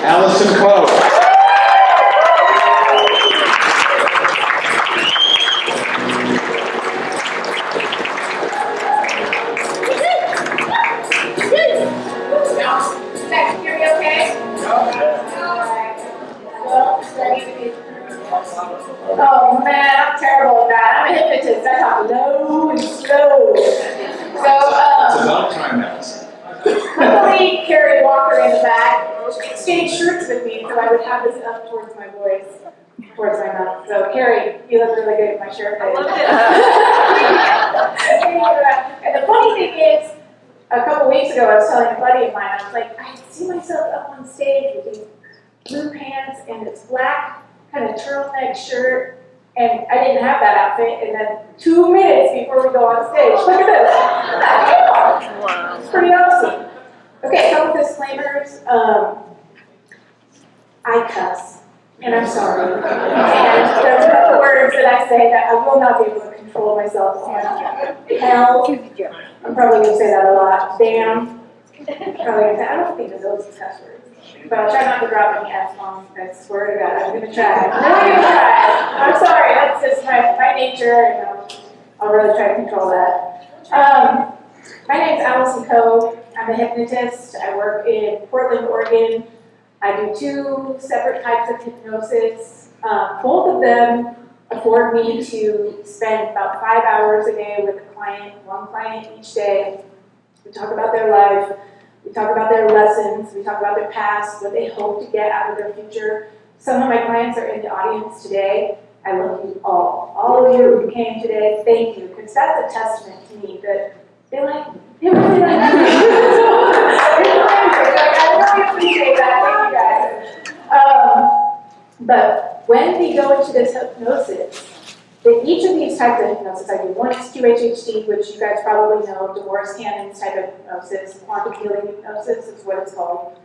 Allison Coe. Oh man, I'm terrible at that. I'm a hypnotist. I talk low and slow. It's about time, Allison. Luckily, Carrie Walker in the back exchanged shirts with me, so I would have this up towards my voice, towards my mouth. So Carrie, you look really good in my shirt. I love it. And the funny thing is, a couple weeks ago, I was telling a buddy of mine, I was like, I see myself up on stage with these blue pants and this black kind of turtleneck shirt, and I didn't have that outfit, and then 2 minutes before we go on stage, look at this. Wow. It's pretty awesome. Okay, a couple disclaimers. I cuss, and I'm sorry. And there's a couple words that I say that I will not be able to control myself on. Hell, I'm probably going to say that a lot. Damn, probably going to say, I don't think of those as cuss words. But I'll try not to drop any F-bombs, I swear to God, I'm going to try. I'm really going to try. I'm sorry, that's just my nature, and I'll really try to control that. My name's Allison Coe. I'm a hypnotist. I work in Portland, Oregon. I do 2 separate types of hypnosis. Both of them afford me to spend about 5 hours a day with a client, one client each day. We talk about their life. We talk about their lessons, we talk about their past, what they hope to get out of their future. Some of my clients are in the audience today. I love you all of you who came today, thank you, because that's a testament to me that they like me. They really like me. I really appreciate that, thank you guys. But when we go into this hypnosis, each of these types of hypnosis, I do one is QHHT, which you guys probably know, Dolores Cannon's type of hypnosis, quantum healing hypnosis is what it's called.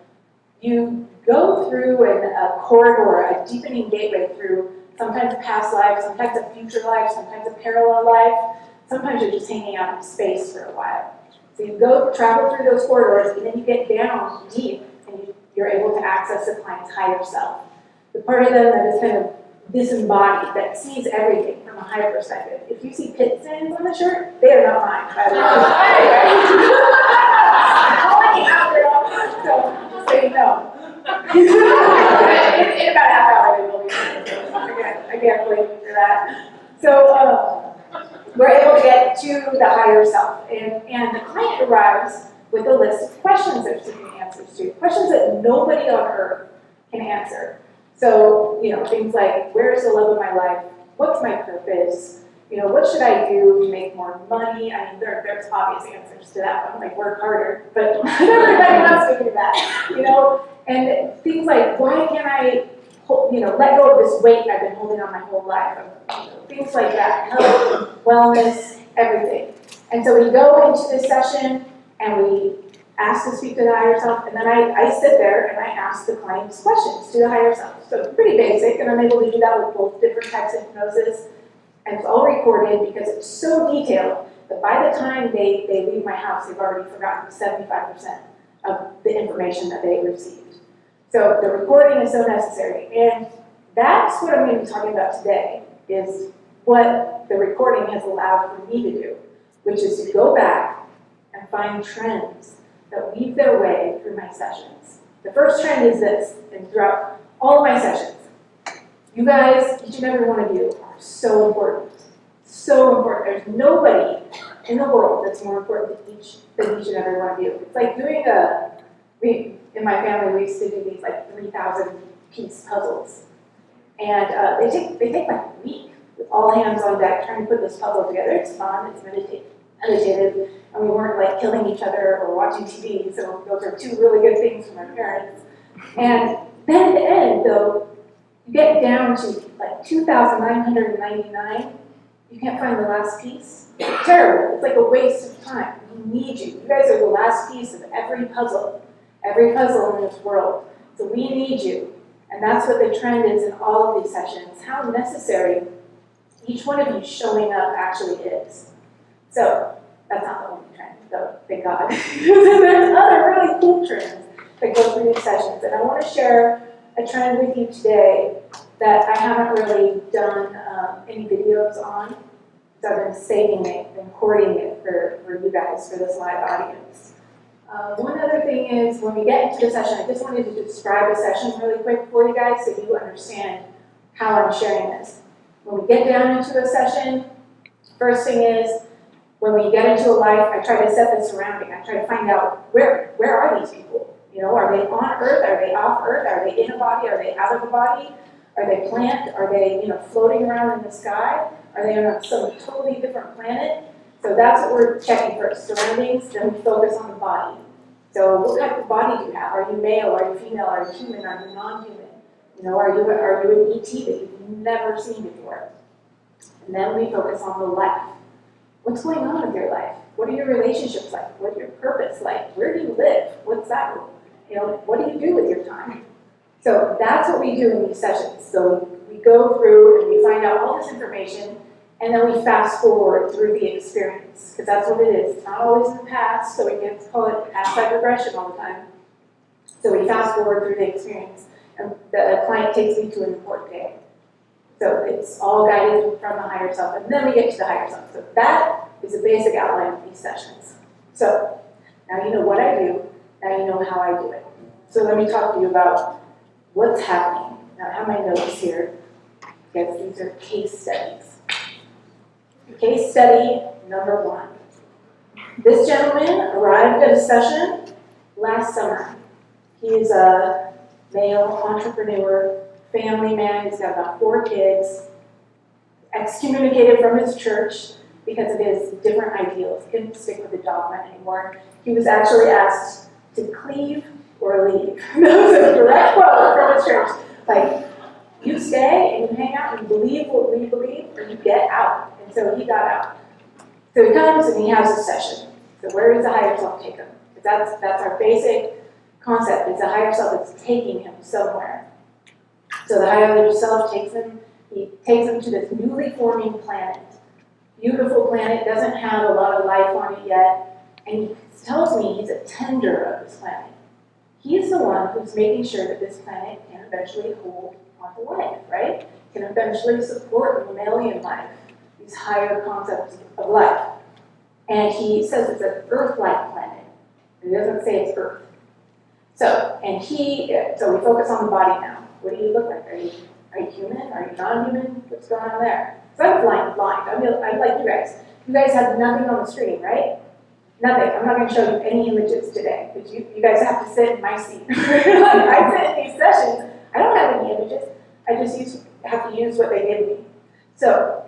You go through a corridor, a deepening gateway through sometimes a past life, sometimes a future life, sometimes a parallel life, sometimes you're just hanging out in space for a while. So you travel through those corridors, and then you get down deep, and you're able to access the client's higher self. The part of them that is kind of disembodied, that sees everything from a higher perspective. If you see pit stains on the shirt, they are not mine, by the way. So you know. In about a half hour, they will be mine. I can't blame you for that. So we're able to get to the higher self, and the client arrives with a list of questions they're seeking answers to, questions that nobody on earth can answer. So, things like, where's the love of my life? What's my purpose? What should I do to make more money? I mean, there's obvious answers to that one, like work harder, but everybody wants to do that, And things like, why can't I, let go of this weight I've been holding on my whole life? Things like that, health, wellness, everything. And so we go into this session, and we ask to speak to the higher self, and then I sit there and I ask the clients questions to the higher self. So it's pretty basic, and I'm able to do that with both different types of hypnosis. And it's all recorded because it's so detailed that by the time they leave my house, they've already forgotten 75% of the information that they received. So the recording is so necessary. And that's what I'm going to be talking about today, is what the recording has allowed for me to do, which is to go back and find trends that weave their way through my sessions. The first trend is this, and throughout all of my sessions, you guys, each and every one of you, are so important. So important. There's nobody in the world that's more important than each and every one of you. It's like doing in my family, we used to do these like 3,000 piece puzzles. And they take like a week with all hands on deck trying to put this puzzle together. It's fun, it's meditative, and we weren't like killing each other or watching TV, so those are 2 really good things from our parents. And then at the end, though, you get down to like 2,999, you can't find the last piece. It's terrible. It's like a waste of time. We need you. You guys are the last piece of every puzzle in this world. So we need you. And that's what the trend is in all of these sessions, how necessary each one of you showing up actually is. So that's not the only trend, though, thank God. There's other really cool trends that go through these sessions. And I want to share a trend with you today that I haven't really done any videos on. So I've been saving it, been hoarding it for you guys, for this live audience. One other thing is, when we get into the session, I just wanted to describe a session really quick for you guys so you understand how I'm sharing this. When we get down into a session, first thing is, when we get into a life, I try to set the surrounding. I try to find out where are these people? You know, are they on Earth? Are they off Earth? Are they in a body? Are they out of a body? Are they plant? Are they, floating around in the sky? Are they on some totally different planet? So that's what we're checking first, surroundings, then we focus on the body. So what type of body do you have? Are you male? Are you female? Are you human? Are you non-human? Are you an ET that you've never seen before? And then we focus on the life. What's going on with your life? What are your relationships like? What's your purpose like? Where do you live? What's that? What do you do with your time? So that's what we do in these sessions. So we go through and we find out all this information, and then we fast forward through the experience, because that's what it is. It's not always in the past, so we can call it past life regression all the time. So we fast forward through the experience, and the client takes me to an important day. So it's all guided from the higher self, and then we get to the higher self. So that is a basic outline of these sessions. So now you know what I do, now you know how I do it. So let me talk to you about what's happening. Now I have my notes here, because these are case studies. Case study number 1. This gentleman arrived at a session last summer. He's a male entrepreneur, family man. He's got about 4 kids, excommunicated from his church because of his different ideals. He couldn't stick with the dogma anymore. He was actually asked to cleave or leave. That was a direct quote from his church. Like, you stay and you hang out and you believe what we believe, or you get out. And so he got out. So he comes and he has a session. So where does the higher self take him? Because that's our basic concept. It's the higher self that's taking him somewhere. So the higher self takes him, he takes him to this newly forming planet. Beautiful planet, doesn't have a lot of life on it yet. And he tells me he's a tender of this planet. He's the one who's making sure that this planet can eventually hold onto life, right? Can eventually support the mammalian life, these higher concepts of life. And he says it's an Earth-like planet. He doesn't say it's Earth. So we focus on the body now. What do you look like? Are you human? Are you non-human? What's going on there? So I'm blind. I'm like you guys. You guys have nothing on the screen, right? Nothing. I'm not going to show you any images today, because you guys have to sit in my seat. I sit in these sessions. I don't have any images. I just have to use what they give me. So,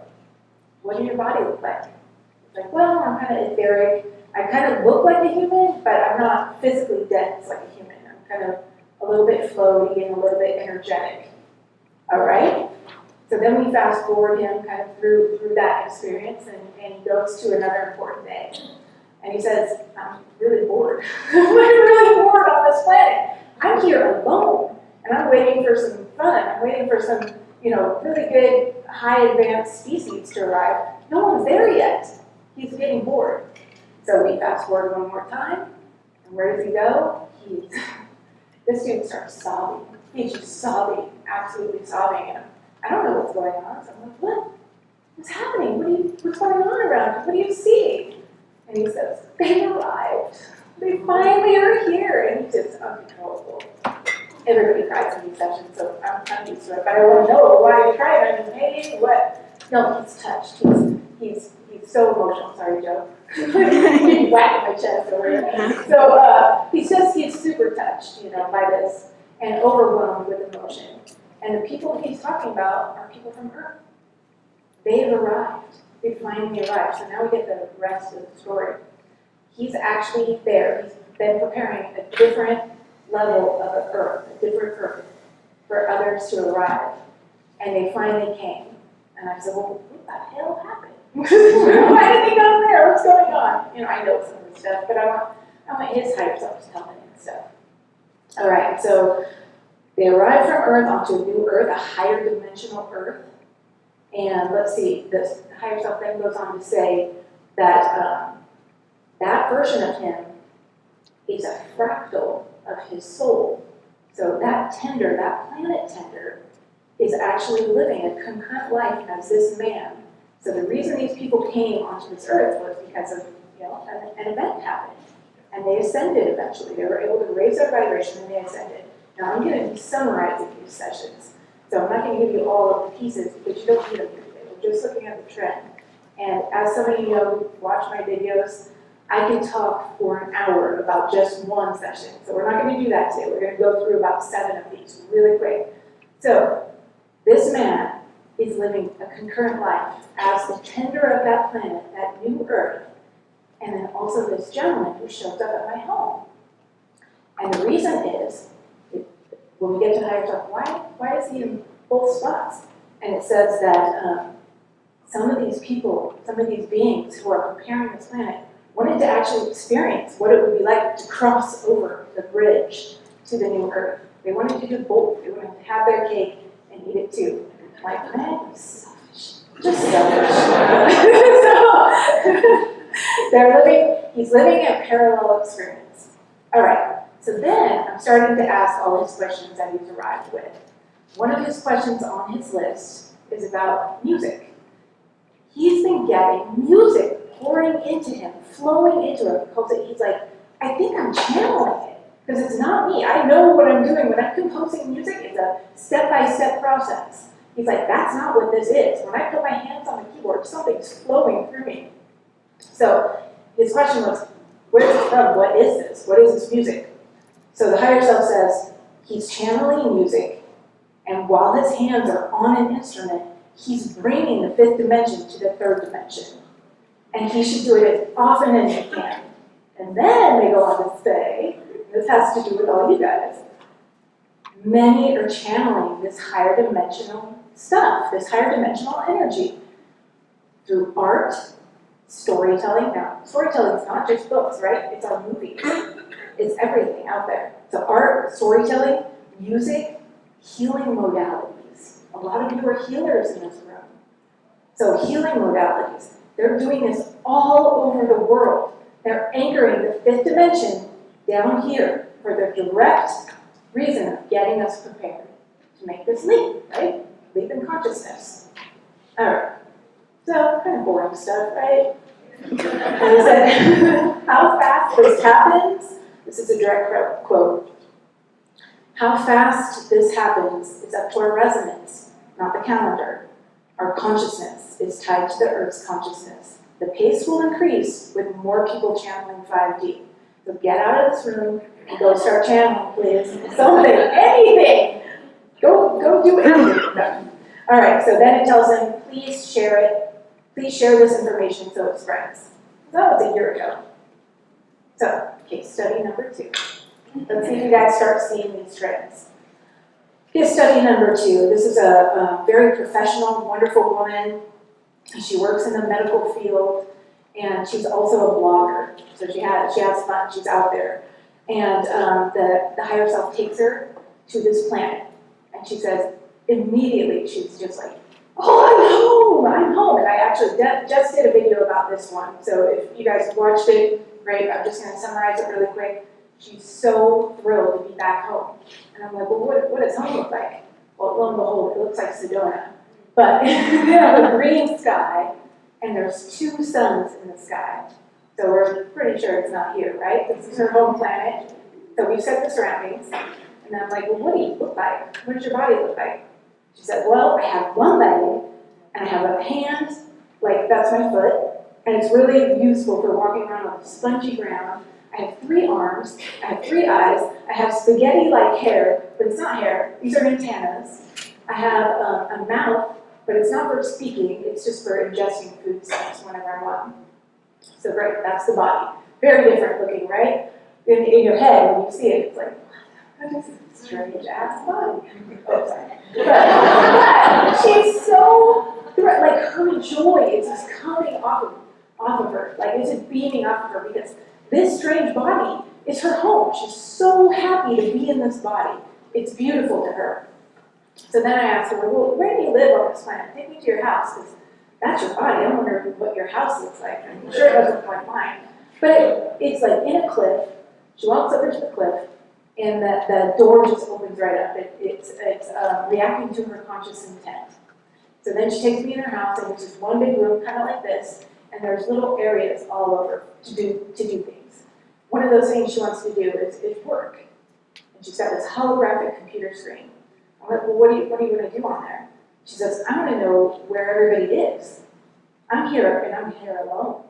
what does your body look like? It's like, well, I'm kind of etheric. I kind of look like a human, but I'm not physically dense like a human. I'm kind of a little bit floaty and a little bit energetic. All right? So then we fast forward him kind of through that experience, and he goes to another important day. And he says, I'm really bored. I'm really bored on this planet. I'm here alone, and I'm waiting for some fun. I'm waiting for some, really good, high advanced species to arrive. No one's there yet. He's getting bored. So we fast forward one more time, and where does he go? This dude starts sobbing. He's just sobbing, absolutely sobbing. And I don't know what's going on. So I'm like, what? What's happening? What's going on around you? What do you see? And he says, they arrived. They finally are here. And he's just uncontrollable. Everybody cries in these sessions, so I'm used to it. But I want to know why he cried. I mean, hey, what? No, he's touched. He's so emotional. Sorry, Joe. He whacked my chest over here. So he's super touched, by this, and overwhelmed with emotion. And the people he's talking about are people from Earth. They've arrived. They finally arrived. So now we get the rest of the story. He's actually there. He's been preparing a different level of Earth, a different Earth, for others to arrive. And they finally came. And I said, well, what the hell happened? Why did they come there? What's going on? I know some of the stuff, but I want his higher self to tell me and stuff. All right, so they arrived from Earth onto a new Earth, a higher dimensional Earth. And let's see, this higher self then goes on to say that that version of him is a fractal of his soul. So that tender, that planet tender, is actually living a concurrent life as this man. So the reason these people came onto this earth was because of an event happened. And they ascended eventually. They were able to raise their vibration and they ascended. Now I'm going to be summarizing these sessions. So I'm not going to give you all of the pieces because you don't need them here today. We're just looking at the trend. And as some of you know who watch my videos, I can talk for an hour about just one session. So we're not going to do that today. We're going to go through about 7 of these really quick. So this man is living a concurrent life as the tender of that planet, that new earth, and then also this gentleman who shows up at my home. And the reason is, when we get to higher self, why is he in both spots? And it says that some of these people, some of these beings who are preparing this planet, wanted to actually experience what it would be like to cross over the bridge to the new earth. They wanted to do both. They wanted to have their cake and eat it too. Like, man, you're selfish. Just selfish. So he's living a parallel experience. All right, so then I'm starting to ask all his questions that he's arrived with. One of his questions on his list is about music. He's been getting music pouring into him, flowing into him, because he's like, I think I'm channeling it, because it's not me. I know what I'm doing. When I'm composing music, it's a step-by-step process. He's like, that's not what this is. When I put my hands on the keyboard, something's flowing through me. So his question was, where's it from? What is this? What is this music? So the higher self says, he's channeling music, and while his hands are on an instrument, he's bringing the 5th dimension to the 3rd dimension. And he should do it as often as he can. And then they go on to say, this has to do with all you guys, many are channeling this higher dimensional stuff, this higher dimensional energy, through art, storytelling. Now, storytelling is not just books, right? It's our movies. It's everything out there. So art, storytelling, music, healing modalities. A lot of you are healers in this room. So healing modalities. They're doing this all over the world. They're anchoring the 5th dimension down here for the direct reason of getting us prepared to make this leap, right? Leap in consciousness. All right. So, kind of boring stuff, right? And I said, how fast this happens, this is a direct quote. How fast this happens is up to our resonance, not the calendar. Our consciousness is tied to the Earth's consciousness. The pace will increase with more people channeling 5D. So get out of this room and go start channeling, please. Something, anything. Go do anything. No. All right, so then it tells them, please share it. Please share this information so it spreads. That was a year ago. So, case study number 2. Let's see if you guys start seeing these trends. Case study number 2. This is a very professional, wonderful woman. She works in the medical field, and she's also a blogger. So she has fun. She's out there. And the higher self takes her to this planet. And she says, immediately, she's just like, oh, I'm home. And I actually just did a video about this one. So if you guys watched it, great. I'm just going to summarize it really quick. She's so thrilled to be back home. And I'm like, well, what does home look like? Well, lo and behold, it looks like Sedona. But they have a green sky, and there's 2 suns in the sky. So we're pretty sure it's not here, right? This is her home planet. So we've set the surroundings. And then I'm like, well, what do you look like? What does your body look like? She said, well, I have 1 leg, and I have a hand, like that's my foot, and it's really useful for walking around on spongy ground. I have 3 arms, I have 3 eyes, I have spaghetti-like hair, but it's not hair, these are antennas. I have a mouth, but it's not for speaking, it's just for ingesting food stuffs whenever I want. So great, that's the body. Very different looking, right? In your head, when you see it, it's like, what is this strange ass body? Oh, sorry. But she's so, like her joy is just coming off of her. Like it's just beaming off of her because this strange body is her home. She's so happy to be in this body. It's beautiful to her. So then I asked her, well, where do you live on this planet? Take me to your house, because that's your body. I wonder what your house looks like. I'm sure it doesn't look like mine. But it's like in a cliff. She walks over to the cliff, and the door just opens right up. It's reacting to her conscious intent. So then she takes me in her house, and it's just one big room, kind of like this, and there's little areas all over to do things. One of those things she wants to do is work. And she's got this holographic computer screen. I'm like, well, what are you going to do on there? She says, I want to know where everybody is. I'm here, and I'm here alone.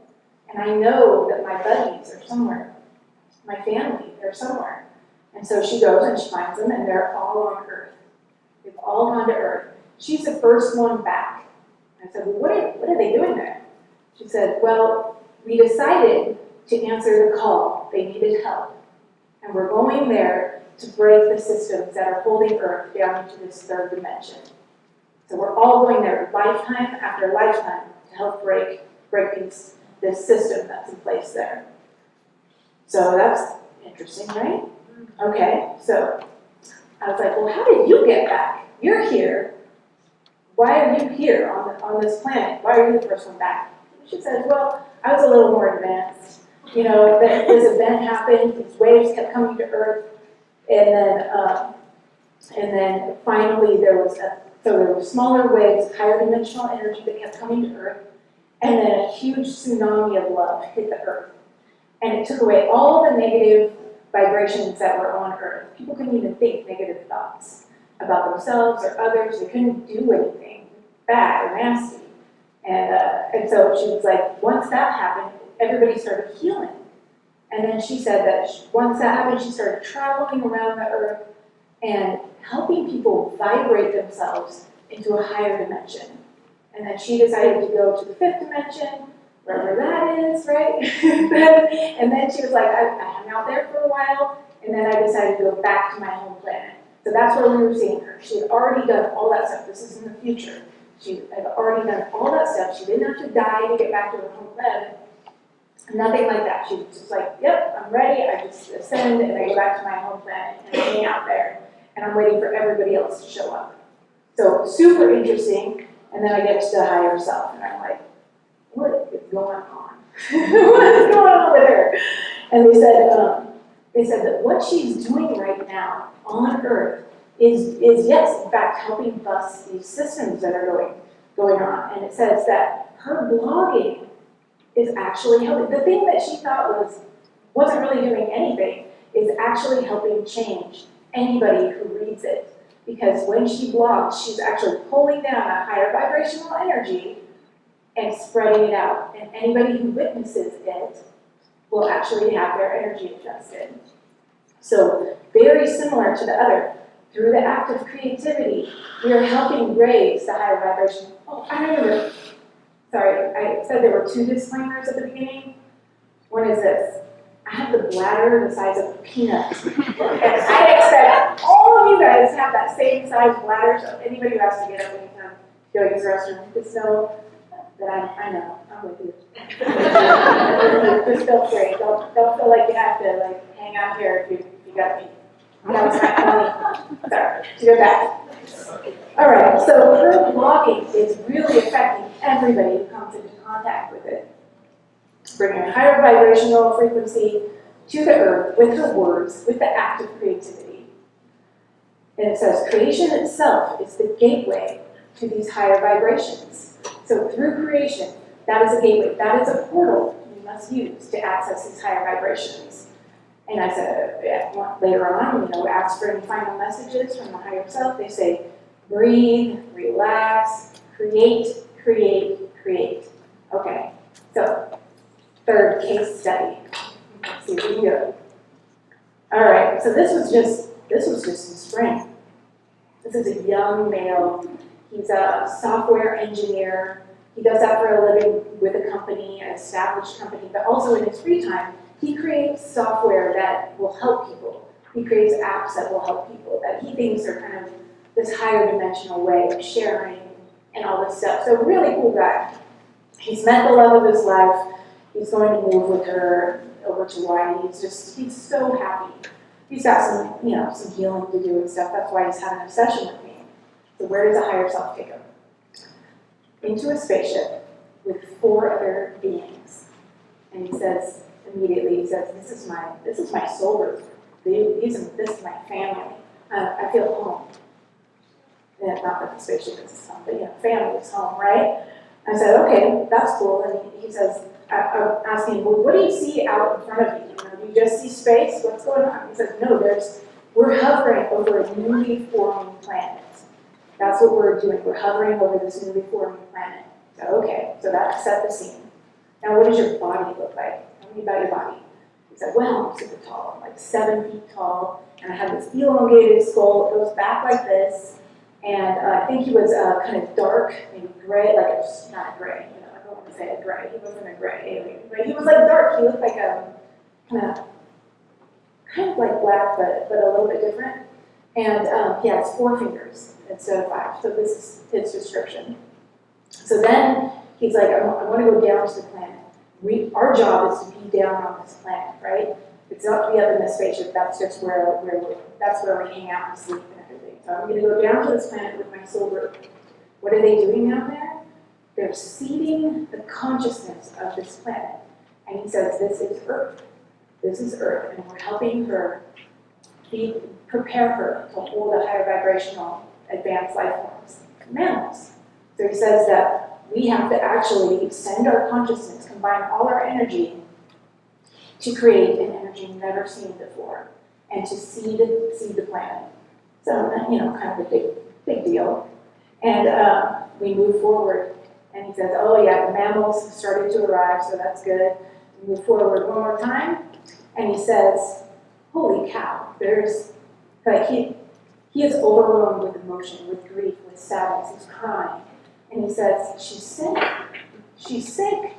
And I know that my buddies are somewhere. My family, they're somewhere. And so she goes and she finds them, and they're all on Earth. They've all gone to Earth. She's the first one back. I said, well, what are they doing there? She said, well, we decided to answer the call. They needed help. And we're going there to break the systems that are holding Earth down into this third dimension. So we're all going there lifetime after lifetime to help break this system that's in place there. So that's interesting, right? Okay, so I was like, well, how did you get back? You're here. Why are you here on this planet? Why are you the first one back? She says, well, I was a little more advanced. You know, this event happened, these waves kept coming to Earth, and then finally there were smaller waves, higher dimensional energy that kept coming to Earth, and then a huge tsunami of love hit the Earth. And it took away all the negative vibrations that were on Earth. People couldn't even think negative thoughts about themselves or others. They couldn't do anything bad or nasty. And so she was like, once that happened, everybody started healing. And then she said that once that happened, she started traveling around the Earth and helping people vibrate themselves into a higher dimension. And then she decided to go to the fifth dimension, wherever that is, right? And then she was like, I hung out there for a while, and then I decided to go back to my home planet. So that's where we were seeing her. She had already done all that stuff. This is in the future. She had already done all that stuff. She didn't have to die to get back to her home planet. Nothing like that. She was just like, yep, I'm ready. I just ascend, and I go back to my home planet and hang out there. And I'm waiting for everybody else to show up. So super interesting. And then I get to the higher self, and I'm like, what is going on? What is going on with her? And they said that what she's doing right now on Earth is yes, in fact, helping bust these systems that are going on. And it says that her blogging is actually helping. The thing that she thought wasn't really doing anything is actually helping change anybody who reads it. Because when she blogs, she's actually pulling down a higher vibrational energy and spreading it out. And anybody who witnesses it will actually have their energy adjusted. So very similar to the other. Through the act of creativity, we are helping raise the higher vibration. Oh, I remember. Sorry, I said there were two disclaimers at the beginning. One is this. I have the bladder the size of a peanut. And I expect all of you guys to have that same size bladder, so anybody who has to get up anytime to go use the restroom, just know that I know, I'm with you. Just feel free. Don't feel like you have to hang out here if you got me. That was my funny. Sorry, to go back. All right, so her blogging is really affecting everybody who comes into contact with it. Bringing a higher vibrational frequency to the Earth with her words, with the act of creativity. And it says, creation itself is the gateway to these higher vibrations. So through creation, that is a gateway. That is a portal you must use to access these higher vibrations. And I said, later on, ask for any final messages from the higher self. They say, breathe, relax, create, create, create. Okay, so third case study. Let's see where we go. All right, so this was just in spring. This is a young male. He's a software engineer. He does that for a living with a company, an established company, but also in his free time, he creates software that will help people. He creates apps that will help people that he thinks are kind of this higher dimensional way of sharing and all this stuff. So really cool guy. He's met the love of his life. He's going to move with her over to Hawaii. He's so happy. He's got some healing to do and stuff. That's why he's having a session with me. So where does a higher self take him? Into a spaceship with 4 other beings. And he says, immediately, this is my soul birth. this is my family. I feel home. And not that the spaceship is home, but family is home, right? I said, okay, that's cool. And he says, I'm asking, well, what do you see out in front of you? Do you just see space? What's going on? He says, no, we're hovering over a newly forming planet. That's what we're doing. We're hovering over this newly forming planet. So, okay, so that set the scene. Now, what does your body look like? Tell me about your body. He said, well, I'm super tall. I'm like 7 feet tall, and I have this elongated skull. It goes back like this. And I think he was kind of dark, maybe gray, like not gray, I don't want to say a gray. He wasn't a gray alien, but he was like dark. He looked like a kind of like black, but a little bit different. And he has 4 fingers instead of 5. So this is his description. So then he's like, I want to go down to the planet. Our job is to be down on this planet, right? It's not to be up in the spaceship. That's just where we hang out and sleep and everything. So I'm going to go down to this planet with my soul group. What are they doing down there? They're seeding the consciousness of this planet. And he says, this is Earth. This is Earth. And we're helping her prepare her to hold a higher vibrational advanced life forms, mammals. So he says that we have to actually send our consciousness, combine all our energy to create an energy never seen before, and to seed the planet. So, kind of a big deal. And we move forward, and he says, oh yeah, the mammals have started to arrive, so that's good. We move forward one more time, and he says, holy cow, he is overwhelmed with emotion, with grief, with sadness, he's crying. And he says, she's sick. She's sick.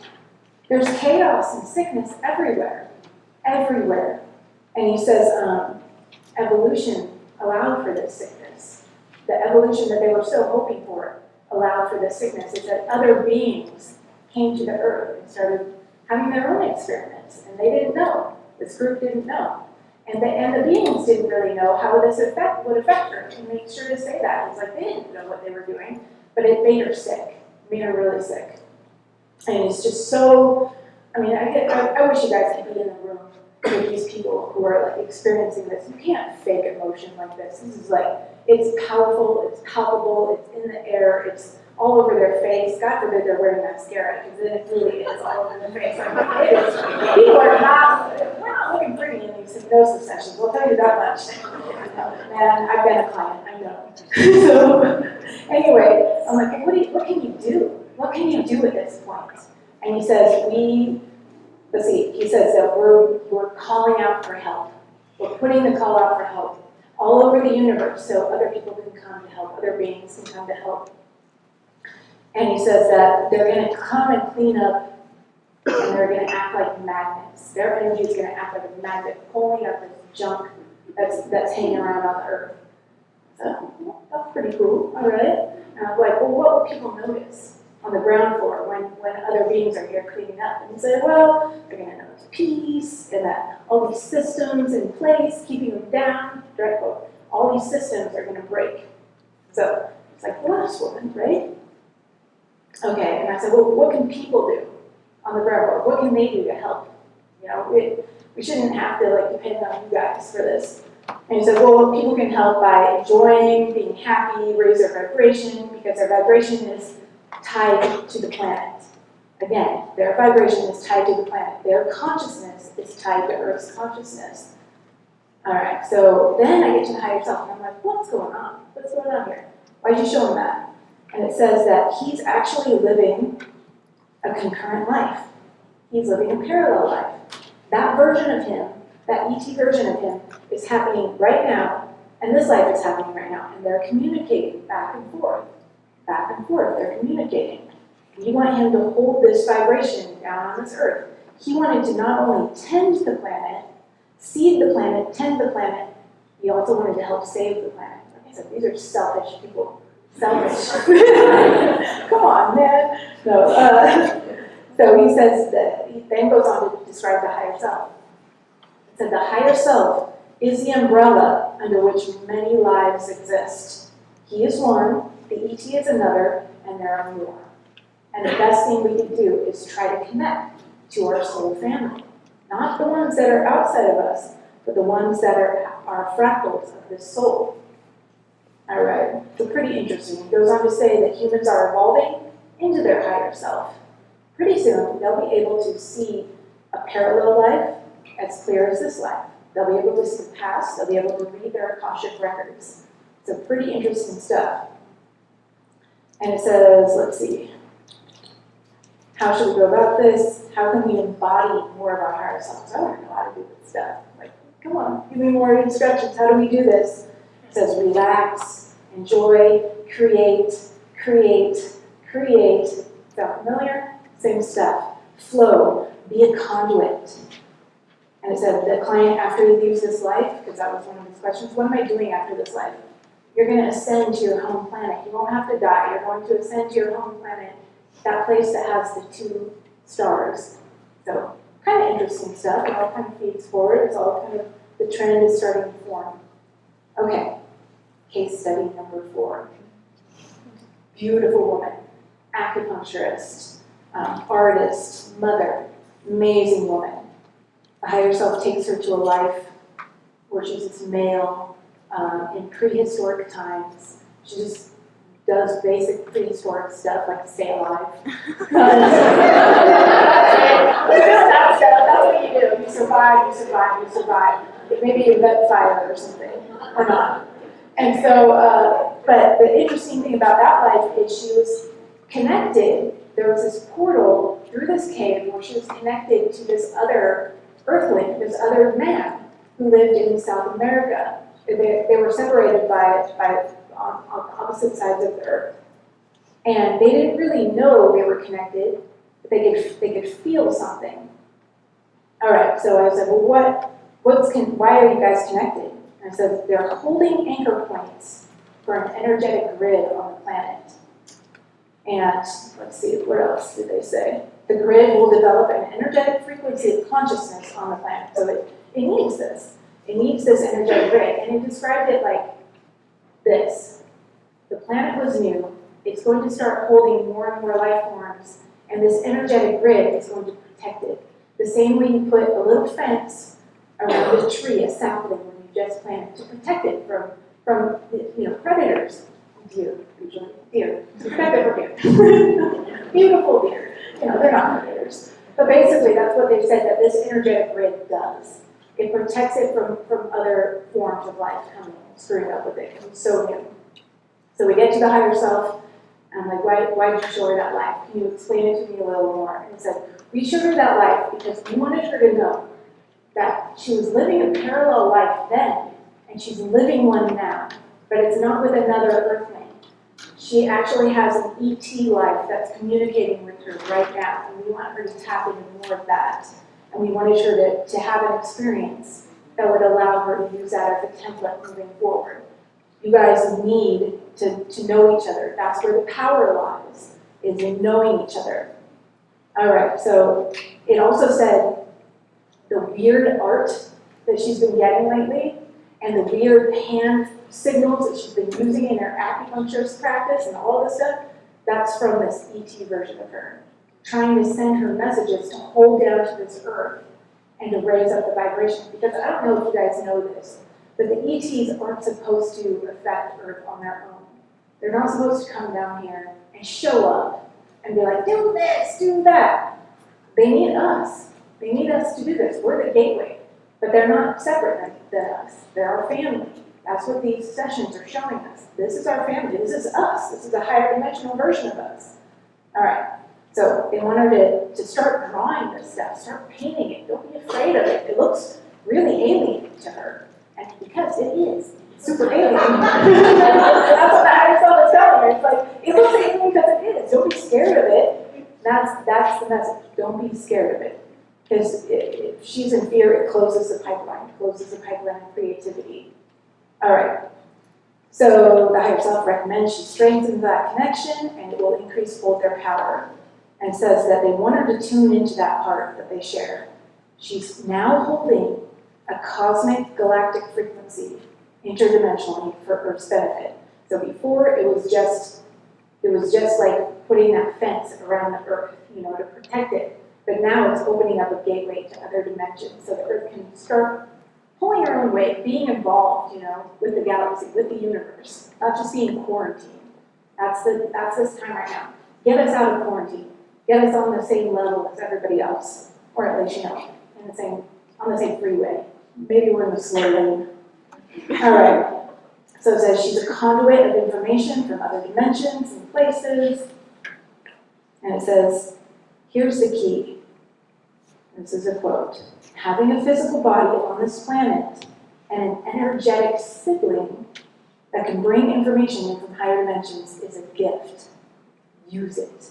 There's chaos and sickness everywhere. Everywhere. And he says, evolution allowed for this sickness. The evolution that they were so hoping for allowed for this sickness. It's that other beings came to the earth and started having their own experiments. And they didn't know. This group didn't know. And the beings didn't really know how this would affect her. He made sure to say that. It's like they didn't know what they were doing. But it made her sick, made her really sick. And it's just so, I wish you guys could be in the room with these people who are like experiencing this. You can't fake emotion like this. This is like, it's powerful, it's palpable, it's in the air, it's all over their face. God forbid they're wearing mascara, because then it really is all over their face. Like, it is. People are we're not looking pretty in these hypnosis sessions, I'll tell you that much. Man, I've been a client, I know. So, anyway, I'm like, what can you do? What can you do at this point? And he says, he says that we're calling out for help. We're putting the call out for help all over the universe so other people can come to help, other beings can come to help. And he says that they're going to come and clean up, and they're going to act like magnets. Their energy is going to act like a magnet, pulling up this junk that's hanging around on the earth. So, well, that's pretty cool, all right? And I'm like, well, what will people notice on the ground floor when other beings are here cleaning up? And he said, well, they're going to notice peace, and that all these systems in place, keeping them down, direct quote, all these systems are going to break. So, it's like, bless woman, right? Okay, and I said, well, what can people do on the ground floor? What can they do to help? We shouldn't have to depend on you guys for this. And he said, well, people can help by enjoying, being happy, raise their vibration, because their vibration is tied to the planet. Again, their vibration is tied to the planet. Their consciousness is tied to Earth's consciousness. All right, so then I get to the higher self, and I'm like, what's going on? What's going on here? Why'd you show him that? And it says that he's actually living a concurrent life. He's living a parallel life. That version of him, that ET version of him, is happening right now, and this life is happening right now, and they're communicating back and forth, they're communicating. We want him to hold this vibration down on this earth. He wanted to not only tend the planet, seed the planet, tend the planet, he also wanted to help save the planet. Like I said, these are selfish people. Selfish. Come on, man. No. So he says that, he then goes on to describe the higher self. He said the higher self is the umbrella under which many lives exist. He is one, the ET is another, and there are more. And the best thing we can do is try to connect to our soul family. Not the ones that are outside of us, but the ones that are fractals of this soul. All right, so pretty interesting. It goes on to say that humans are evolving into their higher self. Pretty soon, they'll be able to see a parallel life as clear as this life. They'll be able to see the past. They'll be able to read their Akashic records. So pretty interesting stuff. And it says, let's see, how should we go about this? How can we embody more of our higher selves? I don't know how to do this stuff. Like, come on, give me more instructions. How do we do this? It says relax, enjoy, create, create, create. Sound familiar? Same stuff. Flow, be a conduit. And it said the client, after he leaves this life, because that was one of his questions, what am I doing after this life? You're going to ascend to your home planet. You won't have to die. You're going to ascend to your home planet, that place that has the 2 stars. So kind of interesting stuff. It all kind of feeds forward. It's all kind of, the trend is starting to form. Okay, case study number 4. Beautiful woman, acupuncturist, artist, mother, amazing woman. The higher self takes her to a life where she's this male in prehistoric times. She just does basic prehistoric stuff like to stay alive. That's what you do. You survive, you survive, you survive. Maybe you vet fire or something, or not. And so, but the interesting thing about that life is she was connected. There was this portal through this cave where she was connected to this other earthling, this other man who lived in South America. They were separated by on opposite sides of the earth. And they didn't really know they were connected, but they could feel something. All right, so I said, well, why are you guys connected? And I said, they're holding anchor points for an energetic grid on the planet. And let's see, what else did they say? The grid will develop an energetic frequency of consciousness on the planet. So it needs this. It needs this energetic grid. And it described it like this. The planet was new. It's going to start holding more and more life forms. And this energetic grid is going to protect it. The same way you put a little fence around a tree, a sapling, when you just plant it, to protect it from predators. Deer, usually. Deer. Protect it from deer. Beautiful deer. They're not predators. But basically, that's what they said that this energetic grid does. It protects it from other forms of life coming and screwing up with it. It's so new. So we get to the higher self. I'm like, why did you show her that life? Can you explain it to me a little more? And it said, we showed her that life because we wanted her to know that she was living a parallel life then, and she's living one now. But it's not with another earthling. She actually has an ET life that's communicating with her right now, and we want her to tap into more of that. And we wanted her to have an experience that would allow her to use that as a template moving forward. You guys need to know each other. That's where the power lies, is in knowing each other. All right, so it also said the weird art that she's been getting lately and the weird hand signals that she's been using in her acupuncturist practice and all this stuff, that's from this ET version of her, trying to send her messages to hold down to this earth and to raise up the vibration. Because I don't know if you guys know this, but the ETs aren't supposed to affect Earth on their own. They're not supposed to come down here and show up and be like, do this, do that. They need us. They need us to do this. We're the gateway. But they're not separate than us. They're our family. That's what these sessions are showing us. This is our family. This is us. This is a higher dimensional version of us. All right. So they want her to start drawing this stuff. Start painting it. Don't be afraid of it. It looks really alien to her. And because it is. It's super alien. That's what the higher self is telling her. It's like, it looks alien because it is. Don't be scared of it. That's the message. Don't be scared of it. Because if she's in fear, it closes the pipeline. It closes the pipeline of creativity. All right. So the higher self recommends she strengthens that connection, and it will increase both their power. And says that they want her to tune into that part that they share. She's now holding a cosmic galactic frequency interdimensionally for Earth's benefit. So before it was just like putting that fence around the Earth, to protect it. But now it's opening up a gateway to other dimensions so the Earth can start pulling her own weight, being involved, with the galaxy, with the universe, not just being quarantined. That's this time right now. Get us out of quarantine. Get us on the same level as everybody else, or at least, on the same freeway. Maybe we're in the slow lane. All right. So it says she's a conduit of information from other dimensions and places. And it says, here's the key. This is a quote. Having a physical body on this planet and an energetic sibling that can bring information in from higher dimensions is a gift. Use it.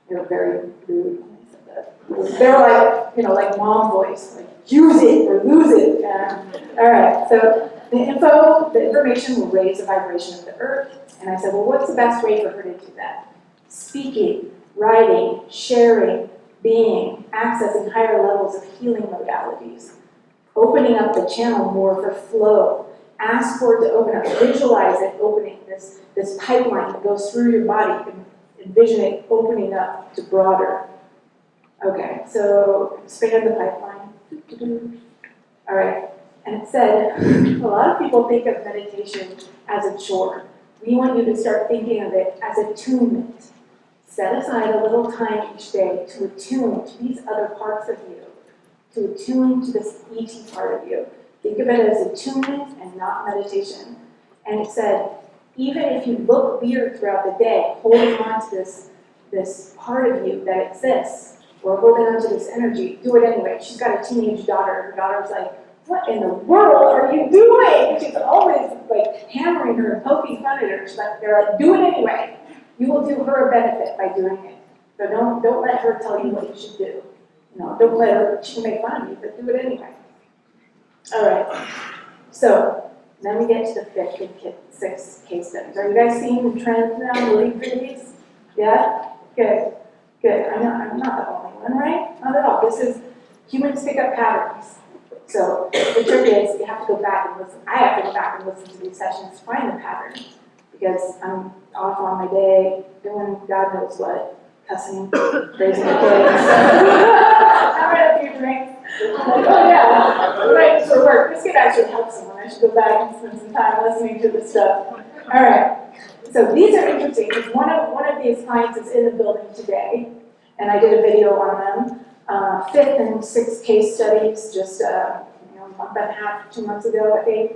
They were very rude when they said that. They were like mom voice, like use it or lose it. All right, so the information will raise the vibration of the earth. And I said, well, what's the best way for her to do that? Speaking, writing, sharing, being, accessing higher levels of healing modalities, opening up the channel more for flow. Ask for it to open up. Visualize it opening, this pipeline that goes through your body. Envision it opening up to broader. Okay, so expand the pipeline. All right, and it said, a lot of people think of meditation as a chore. We want you to start thinking of it as attunement. Set aside a little time each day to attune to these other parts of you, to attune to this ET part of you. Think of it as attunement and not meditation. And it said, even if you look weird throughout the day, holding on to this part of you that exists, or holding on to this energy, do it anyway. She's got a teenage daughter. Her daughter's like, what in the world are you doing? She's always like hammering her and poking fun at her. They're like, do it anyway. You will do her a benefit by doing it. So don't let her tell you what you should do. Don't let her, she can make fun of you, but do it anyway. All right, so then we get to the 5th and 6th case studies. Are you guys seeing the trends now, really through these? Yeah? Good. I'm not the only one, right? Not at all. This is humans pick up patterns. So the trick is you have to go back and listen. I have to go back and listen to these sessions to find the pattern because I'm off on my day doing God knows what, cussing, raising the kids. Having a few drinks. Oh yeah, right, for work. This could actually help someone. I should go back and spend some time listening to this stuff. All right, so these are interesting because one of these clients is in the building today, and I did a video on them. 5th and 6th case studies, just a month and a half, 2 months ago, I think.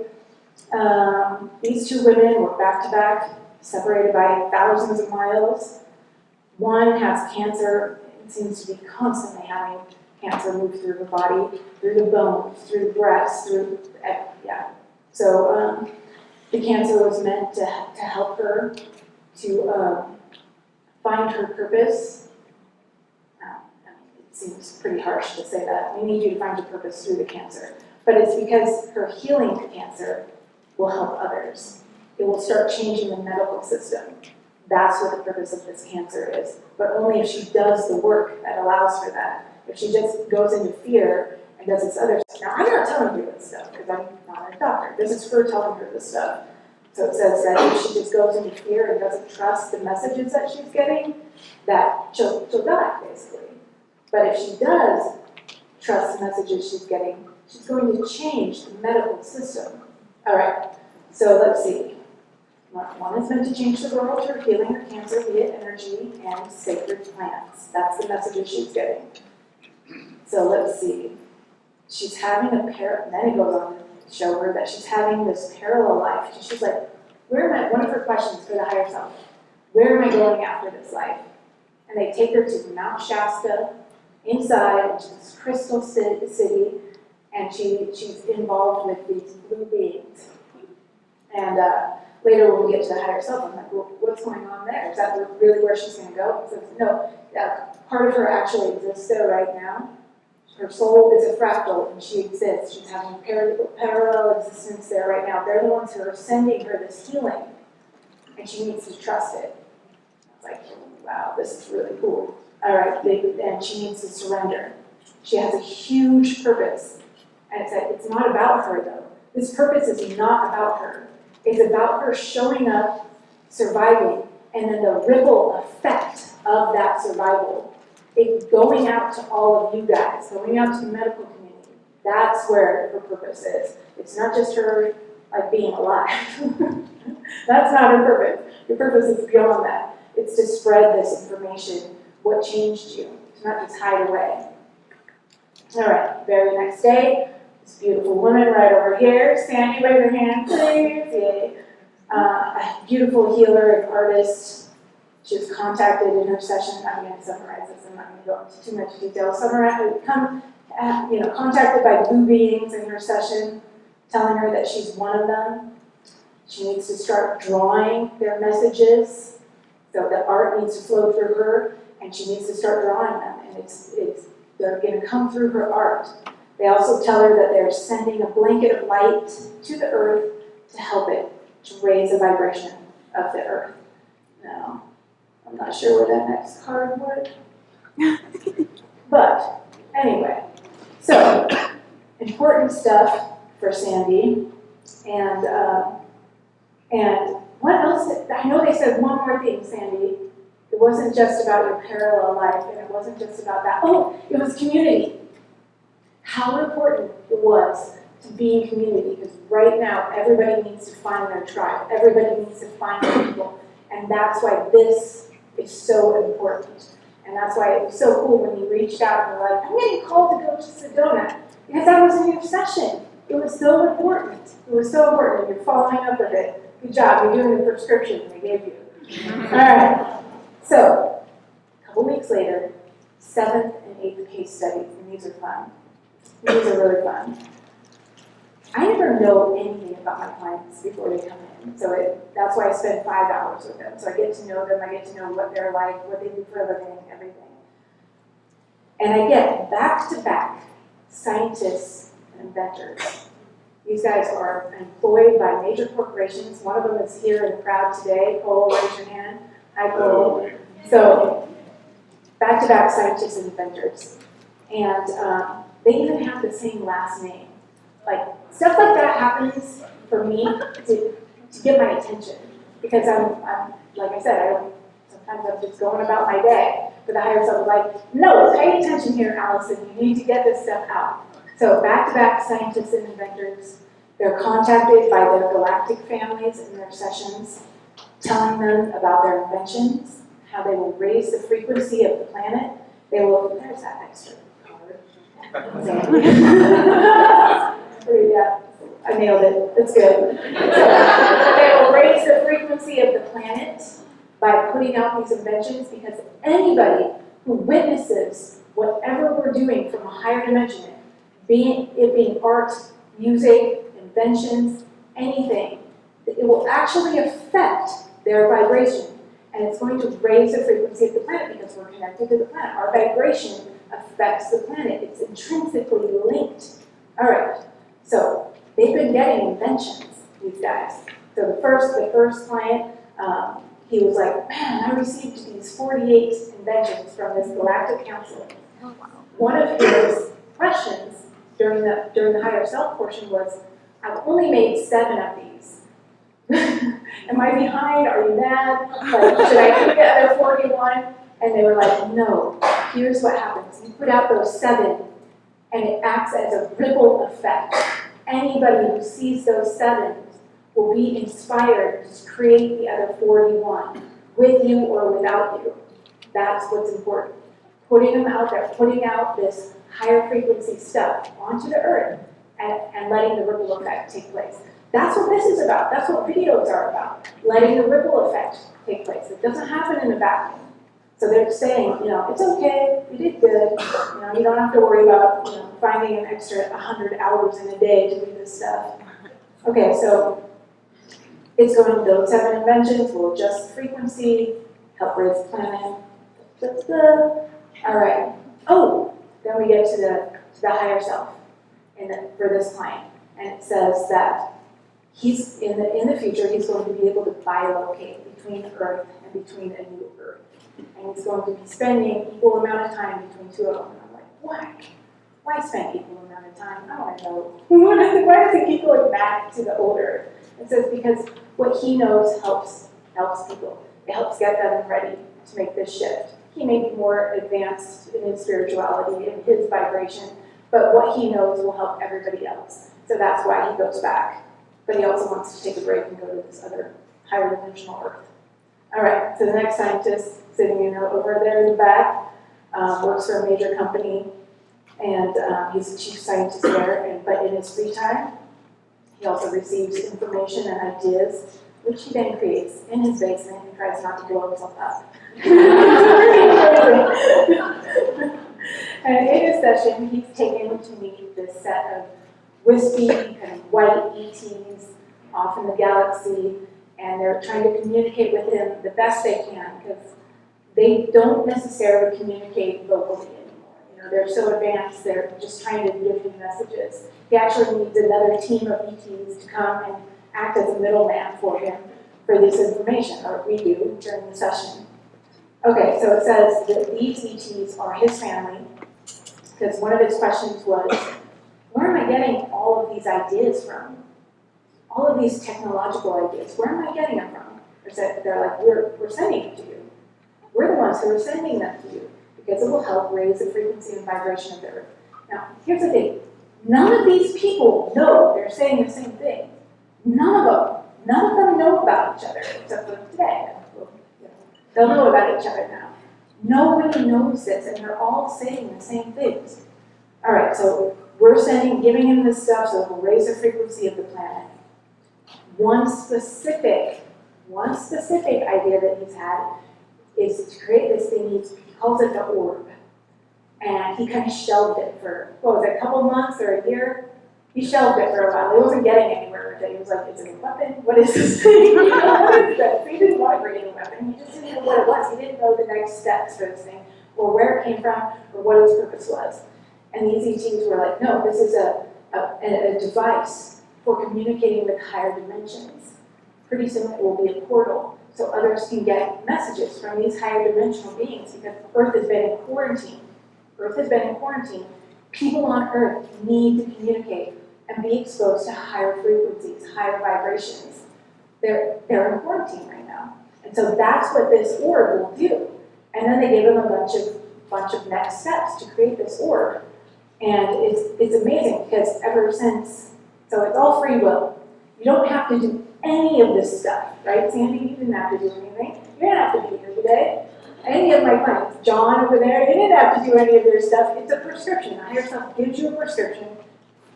These two women were back to back, separated by thousands of miles. One has cancer. It seems to be constantly having cancer move through her body, through the bones, through the breast, So the cancer was meant to help her to find her purpose. It seems pretty harsh to say that. We need you to find your purpose through the cancer. But it's because her healing the cancer will help others. It will start changing the medical system. That's what the purpose of this cancer is. But only if she does the work that allows for that. If she just goes into fear and does this other stuff. Now, I'm not telling you this stuff because I'm not a doctor. This is her telling her this stuff. So it says that if she just goes into fear and doesn't trust the messages that she's getting, that she'll die, basically. But if she does trust the messages she's getting, she's going to change the medical system. All right, so let's see. One is meant to change the world through healing her cancer via energy and sacred plants. That's the messages she's getting. So let's see. She's having then it goes on to show her that she's having this parallel life. She's like, one of her questions for the higher self, where am I going after this life? And they take her to Mount Shasta, inside, which is this crystal city, and she's involved with these blue beings. And later when we get to the higher self, I'm like, well, what's going on there? Is that really where she's going to go? He says, no, part of her actually exists there right now. Her soul is a fractal, and she exists. She's having a parallel existence there right now. They're the ones who are sending her this healing, and she needs to trust it. I was like, wow, this is really cool. All right, and she needs to surrender. She has a huge purpose, and it's not about her, though. This purpose is not about her. It's about her showing up, surviving, and then the ripple effect of that survival. It's going out to all of you guys, going out to the medical community, That's where her purpose is. It's not just her like being alive. That's not her purpose. Your purpose is beyond that. It's to spread this information. What changed you? To not just hide away. All right, very next day, this beautiful woman right over here. Sandy, wave your hand, please. Yay. A beautiful healer and artist. She was contacted in her session. I'm going to summarize this. I'm not going to go into too much detail. Contacted by blue beings in her session, telling her that she's one of them. She needs to start drawing their messages. So the art needs to flow through her, and she needs to start drawing them. And they're going to come through her art. They also tell her that they're sending a blanket of light to the earth to help it, to raise the vibration of the earth. Now, I'm not sure where that next card went. But anyway, so important stuff for Sandy. And what else? I know they said one more thing, Sandy. It wasn't just about your parallel life, and it wasn't just about that. Oh, it was community. How important it was to be in community, because right now everybody needs to find their tribe. Everybody needs to find their people. And that's why this is so important. And that's why it was so cool when you reached out and were like, I'm getting called to go to Sedona, because that was in your session. It was so important. It was so important. You're following up with it. Good job. You're doing the prescription they gave you. All right. So, a couple weeks later, 7th and 8th case studies, and these are fun. These are really fun. I never know anything about my clients before they come in, so that's why I spend 5 hours with them. So I get to know them, I get to know what they're like, what they do for a living, everything. And I get back-to-back scientists and inventors. These guys are employed by major corporations. One of them is here in the crowd today. Cole, raise your hand. Hi, Cole. So, back-to-back scientists and inventors. And they even have the same last name. Like, stuff like that happens for me to get my attention. Because I'm like I said, sometimes I'm just going about my day. But the higher self is like, no, pay attention here, Allison. You need to get this stuff out. So back-to-back scientists and inventors, they're contacted by their galactic families in their sessions, telling them about their inventions, how they will raise the frequency of the planet. They will, there's that extra card. Yeah, I nailed it. That's good. So they will raise the frequency of the planet by putting out these inventions, because anybody who witnesses whatever we're doing from a higher dimension, it being art, music, inventions, anything, it will actually affect their vibration. And it's going to raise the frequency of the planet because we're connected to the planet. Our vibration affects the planet. It's intrinsically linked. All right. So they've been getting inventions, these guys. So the first client, he was like, man, I received these 48 inventions from this galactic council. One of his questions during the higher self portion was, I've only made 7 of these. Am I behind? Are you mad? Like, should I keep the other 41? And they were like, no. Here's what happens. You put out those 7, and it acts as a ripple effect. Anybody who sees those 7 will be inspired to create the other 41, with you or without you. That's what's important. Putting them out there, putting out this higher frequency stuff onto the earth, and letting the ripple effect take place. That's what this is about. That's what videos are about. Letting the ripple effect take place. It doesn't happen in a vacuum. So they're saying, it's okay, you did good. You don't have to worry about, finding an extra 100 hours in a day to do this stuff. Okay, so it's going, those 7 inventions will adjust frequency, help raise the planet. All right. Oh, then we get to the higher self for this client. And it says that he's in the future, he's going to be able to bilocate between Earth and between a new Earth. And he's going to be spending equal amount of time between 2 of them. And I'm like, why? Why spend equal amount of time? I want to know. Why does he keep going back to the old Earth? It says because what he knows helps people. It helps get them ready to make this shift. He may be more advanced in his spirituality, in his vibration, but what he knows will help everybody else. So that's why he goes back. But he also wants to take a break and go to this other higher dimensional Earth. All right, so the next scientist sitting over there in the back works for a major company, and he's the chief scientist there, but in his free time, he also receives information and ideas, which he then creates in his basement and tries not to blow himself up. And in his session, he's taken to meet this set of wispy, kind of white ETs off in the galaxy, and they're trying to communicate with him the best they can, because they don't necessarily communicate vocally anymore. They're so advanced, they're just trying to give him messages. He actually needs another team of ETs to come and act as a middleman for him for this information, or we do during the session. Okay, so it says that these ETs are his family, because one of his questions was, where am I getting all of these ideas from? All of these technological ideas, where am I getting them from? They're like, we're sending them to you. We're the ones who are sending them to you, because it will help raise the frequency and vibration of the Earth. Now, here's the thing. None of these people know they're saying the same thing. None of them know about each other, except for today. They'll know about each other now. Nobody knows this, and they're all saying the same things. All right, so we're giving him this stuff so it will raise the frequency of the planet. One specific idea that he's had is to create this thing, he calls it the orb. And he kind of shelved it for, a couple months or a year? He shelved it for a while. He wasn't getting anywhere with it. He was like, is it a weapon? What is this thing? What is this? He didn't want to create a weapon. He just didn't know what it was. He didn't know the next steps for this thing, or where it came from, or what its purpose was. And these ETs were like, no, this is a device for communicating with higher dimensions. Pretty soon it will be a portal, so others can get messages from these higher dimensional beings, because Earth has been in quarantine. People on Earth need to communicate and be exposed to higher frequencies, higher vibrations. They're in quarantine right now. And so that's what this orb will do. And then they gave him a bunch of next steps to create this orb. And it's amazing, because ever since, so it's all free will. You don't have to do any of this stuff, right, Sandy? You didn't have to do anything. You didn't have to be here today. Any of my clients, John over there, you didn't have to do any of their stuff. It's a prescription. The higher self gives you a prescription.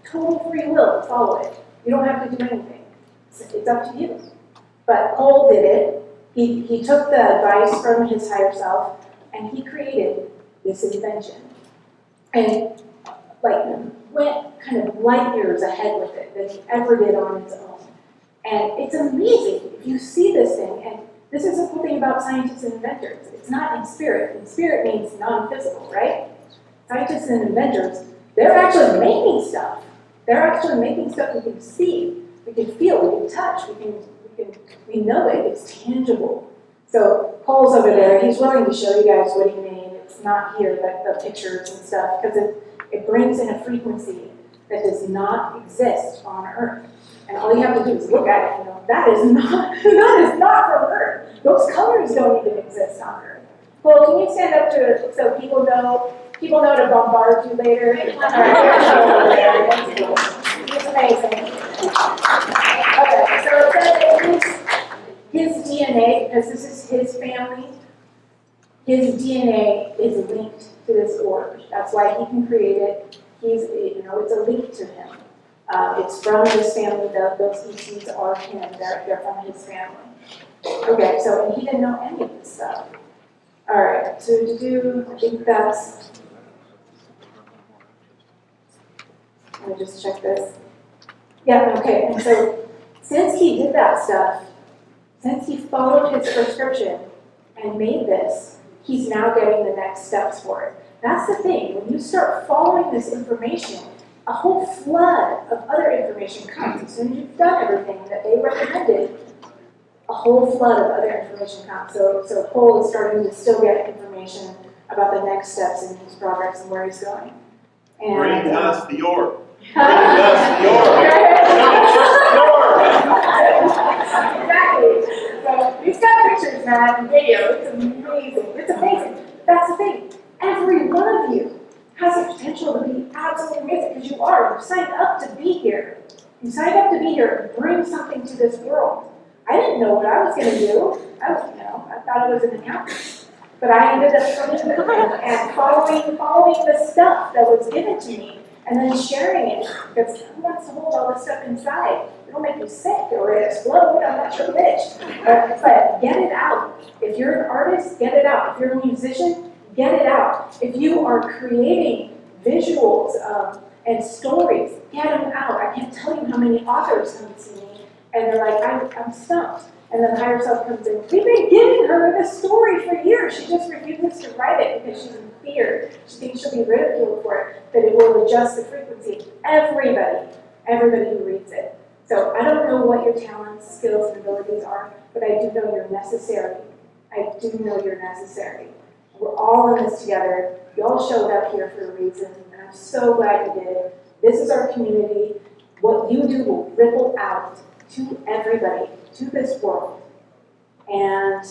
Total free will to follow it. You don't have to do anything. It's up to you. But Cole did it. He took the advice from his higher self, and he created this invention. And went kind of light years ahead with it than he ever did on his own. And it's amazing if you see this thing, and this is the cool thing about scientists and inventors. It's not in spirit. In spirit means non-physical, right? Scientists and inventors, they're actually making stuff. They're actually making stuff we can see, we can feel, we can touch, we know it, it's tangible. So Paul's over there, he's willing to show you guys what he made. It's not here, but the pictures and stuff, because it brings in a frequency that does not exist on Earth. And all you have to do is look at it and know, that is not from Earth. Those colors don't even exist on Earth. Well, can you stand up to it so people know to bombard you later? All right, it's amazing. Okay, so it says his DNA, because this is his family, his DNA is linked to this orb. That's why he can create it. It's a link to him. It's from his family. Those ETs are him. They're from his family. Okay, so and he didn't know any of this stuff. All right, so I think that's. Let me just check this. Yeah, okay. And so since he did that stuff, since he followed his prescription and made this, he's now getting the next steps for it. That's the thing. When you start following this information, a whole flood of other information comes. As soon as you've done everything that they recommended, a whole flood of other information comes. So Cole is starting to still get information about the next steps in his progress and where he's going. And, bring us the orb. Bring us the orb. Exactly. So he's got pictures, man, and video. It's amazing. It's amazing. That's the thing. Every one of you has the potential to be absolutely amazing, because you are. You signed up to be here. You signed up to be here and bring something to this world. I didn't know what I was going to do. I thought I was an accountant. But I ended up coming and following the stuff that was given to me, and then sharing it, because who wants to hold all this stuff inside? It'll make you sick or explode. I'm not sure which. But get it out. If you're an artist, get it out. If you're a musician, get it out. If you are creating visuals and stories, get them out. I can't tell you how many authors come to see me, and they're like, I'm stumped. And then higher self comes in. We've been giving her this story for years. She just refuses to write it because she's in fear. She thinks she'll be ridiculed for it, but it will adjust the frequency. Everybody who reads it. So I don't know what your talents, skills, and abilities are, but I do know you're necessary. I do know you're necessary. We're all in this together. You all showed up here for a reason, and I'm so glad you did. This is our community. What you do will ripple out to everybody, to this world. And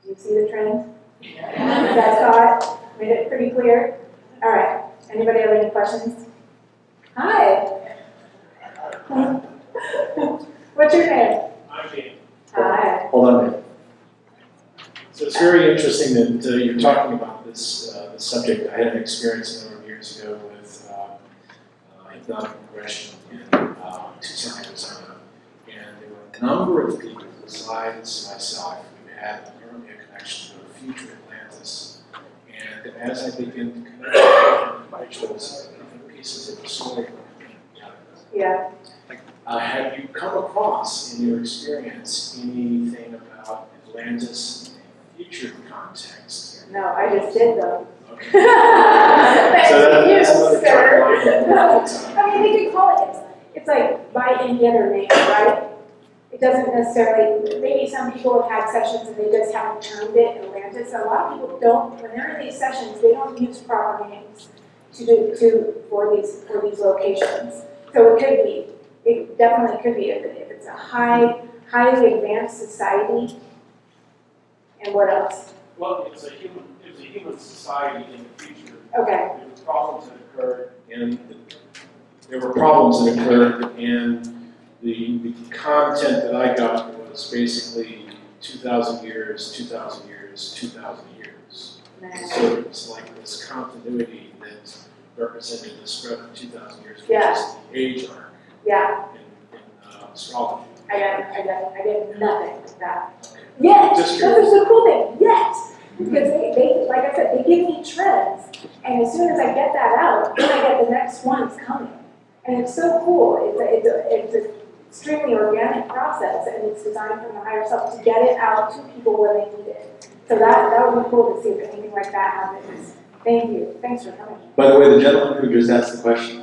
do you see the trend? You guys saw it? Made it pretty clear? All right. Anybody have any questions? Hi. What's your name? I'm Dan. Hi. Hold on a minute. So it's very interesting that you're talking about this subject. I had an experience a number of years ago with hypnotic regression in Tucson, Arizona. And there were a number of people besides myself who had apparently a connection to a future Atlantis. And as I began to connect with those different pieces of the story, Yeah. have you come across in your experience anything about Atlantis in the future context? No, I just did though. Okay. Thank So you, that's another sir. topic. No, I mean, they could call it, it's like by any other name, right? It doesn't necessarily, maybe some people have had sessions and they just haven't termed it Atlantis. A lot of people don't, when they're in these sessions, they don't use proper names for these locations. So it could be, it definitely could be if it's a highly advanced society. And what else? Well, it's a human society in the future. Okay. There were problems that occurred, and the content that I got was basically 2,000 years, 2,000 years, 2,000 years. Nice. So it was like this continuity that represented the spread of 2,000 years, which Yeah. is the age arc Yeah, in astrology. I get nothing like that. Yet, Just this is the cool thing, yet. Because they, like I said, they give me trends, and as soon as I get that out, then I get the next one's coming. And it's so cool. It's an extremely organic process, and it's designed from the higher self to get it out to people when they need it. So that would be cool to see if anything like that happens. Thank you. Thanks for coming. By the way, the gentleman who just asked the question,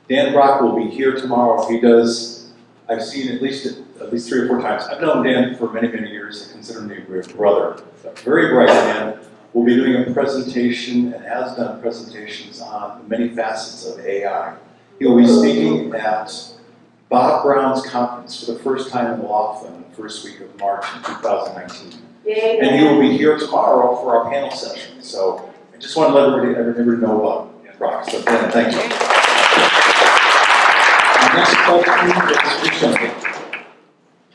Dan Brock will be here tomorrow. He does, I've seen at least 3 or 4 times. I've known Dan for many, many years. I consider him a brother. Very bright man. Will be doing a presentation and has done presentations on the many facets of AI. He will be speaking at Bob Brown's conference for the first time in Laughlin, the first week of March in 2019. Yay. And he will be here tomorrow for our panel session. So I just want to let everybody know about Dan Brock. So Dan, thank you. Our next question is for Shelley.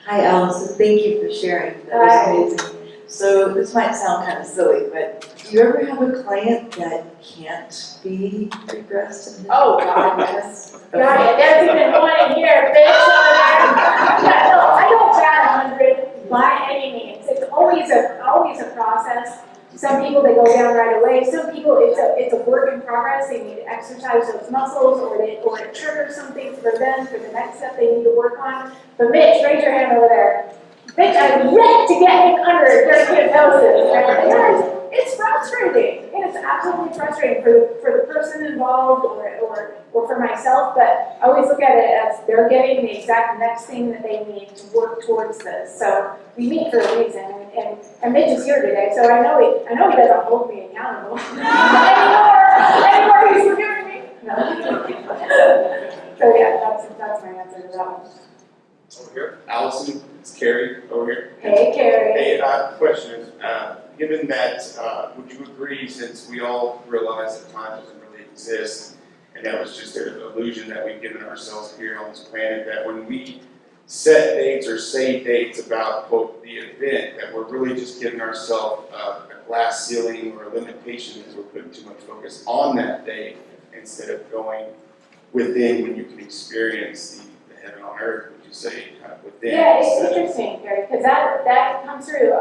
Hi, Allison. Thank you for sharing. That Hi. was amazing. So this might sound kind of silly, but do you ever have a client that can't be regressed? Oh, God, yes. God, there's even one in here, bitch, over there. Yeah, no, I don't bat 100 by any means. It's always a process. Some people, they go down right away. Some people, it's a work in progress. They need to exercise those muscles, or it triggers something for them for the next step they need to work on. But Mitch, raise your hand over there. Mitch, I've yet to get him under hypnosis. And it's frustrating. And it's absolutely frustrating for the person involved or for myself. But I always look at it as they're getting the exact next thing that they need to work towards this. So we meet for a reason. And Mitch is here today, so I know he doesn't hold me accountable anymore. He's forgiving me. No. So yeah, that's my answer to that one. Over here, Allison, it's Carrie over here. Hey, Carrie. Hey, question is, given that, would you agree, since we all realize that time doesn't really exist, and that was just an illusion that we've given ourselves here on this planet, that when we set dates or say dates about, quote, the event, that we're really just giving ourselves a glass ceiling or a limitation because we're putting too much focus on that day instead of going within when you can experience the heaven on earth, would you say, kind of within? Yeah, it's interesting, Gary, because that comes through.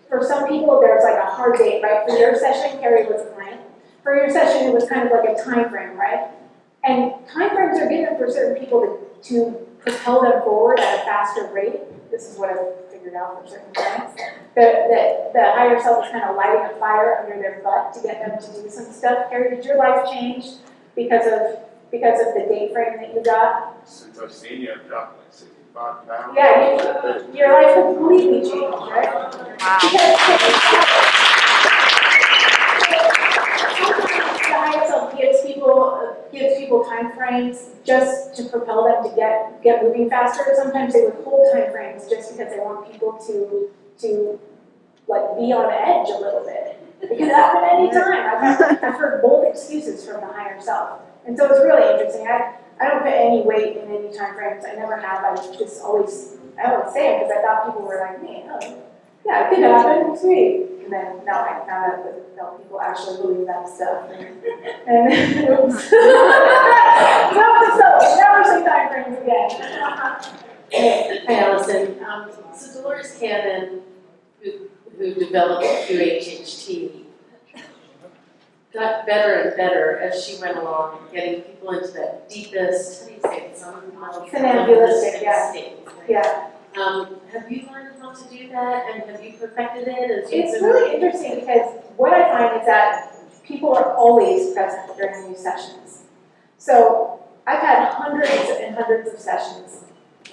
For some people, there's like a hard date, right? For your session, Carrie was a client. For your session, it was kind of like a time frame, right? And time frames are given for certain people to propel them forward at a faster rate. This is what I've figured out for certain clients. The higher self is kind of lighting a fire under their butt to get them to do some stuff. Carrie, did your life change because of the date frame that you got? Since I've seen you, I've dropped like 65 pounds. Yeah, your life completely changed, right? Because the higher self gives people time frames just to propel them to get moving faster. Sometimes they withhold time frames just because they want people to like be on edge a little bit. It can happen any time. I've heard both excuses from the higher self. And so it's really interesting. I don't put any weight in any time frames. I never have. I just always say it because I thought people were like me. Oh, yeah, it could happen. Sweet. And then now I found out that people actually believe that stuff. And oops. So never say time frames again. Hi, Allison. So Dolores Cannon, who developed QHHT, got better and better as she went along, getting people into that deepest, how do you say it, Somnambulistic, yeah. state. Yeah. Have you learned how to do that, and have you perfected it? It's really interesting because what I find is that people are always present during these sessions. So I've had hundreds and hundreds of sessions,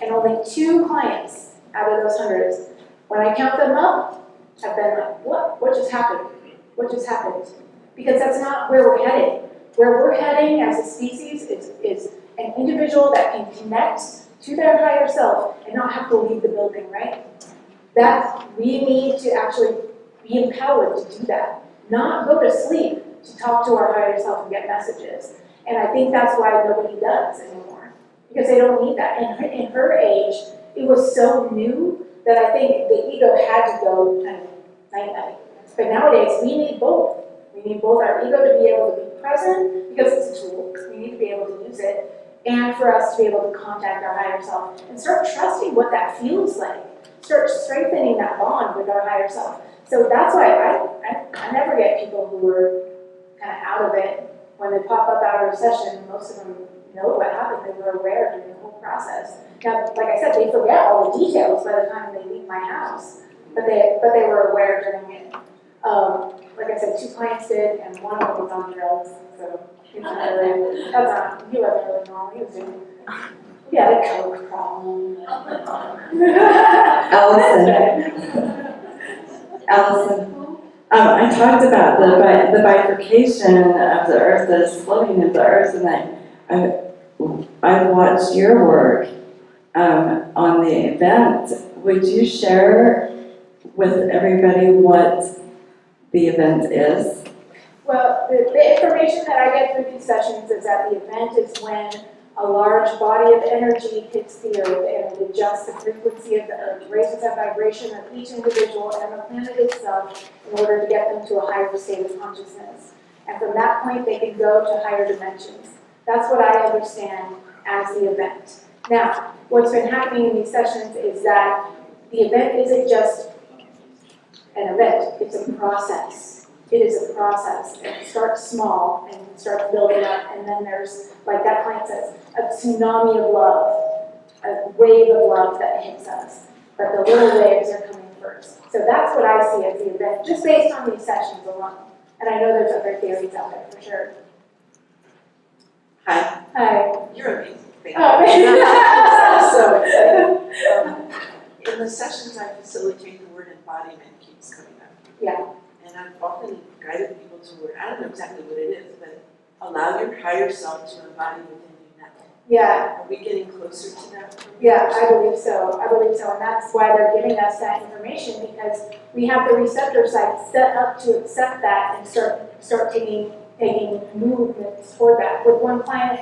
and only 2 clients out of those hundreds, when I count them up, have been like, what? What just happened? What just happened? Because that's not where we're heading. Where we're heading as a species is an individual that can connect to their higher self and not have to leave the building, right? That we need to actually be empowered to do that. Not go to sleep to talk to our higher self and get messages. And I think that's why nobody does anymore. Because they don't need that. In her age, it was so new that I think the ego had to go kind of night-night. But nowadays, we need both. We need both our ego to be able to be present, because it's a tool. We need to be able to use it. And for us to be able to contact our higher self and start trusting what that feels like. Start strengthening that bond with our higher self. So that's why I never get people who are kind of out of it. When they pop up out of a session, most of them know what happened. They were aware during the whole process. Now, like I said, they forget all the details by the time they leave my house, but they were aware during it. Like I said, 2 clients did, and one of them was on drugs. So he wasn't really normal. He was doing. He had a coke problem. Allison, I talked about the bifurcation of the earth, the splitting of the earth, and I've watched your work on the event. Would you share with everybody what the event is? Well, the information that I get through these sessions is that the event is when a large body of energy hits the earth and it adjusts the frequency of the earth, raises the vibration of each individual and the planet itself in order to get them to a higher state of consciousness. And from that point, they can go to higher dimensions. That's what I understand as the event. Now, what's been happening in these sessions is that the event isn't just an event, it's a process. It is a process. It starts small and starts building up, and then there's, like that client says, a tsunami of love, a wave of love that hits us. But the little waves are coming first. So that's what I see as the event, just based on these sessions alone. And I know there's other theories out there for sure. Hi. Hi. You're amazing. Thank Oh, you. In the sessions I facilitate, the word embodiment keeps coming up. Yeah. And I've often guided people toward, I don't know exactly what it is, but allow your higher self to embody within you now. Yeah, Are we getting closer to that? yeah, I believe so, and that's why they're giving us that information, because we have the receptor site set up to accept that and start taking movements toward that. With one client,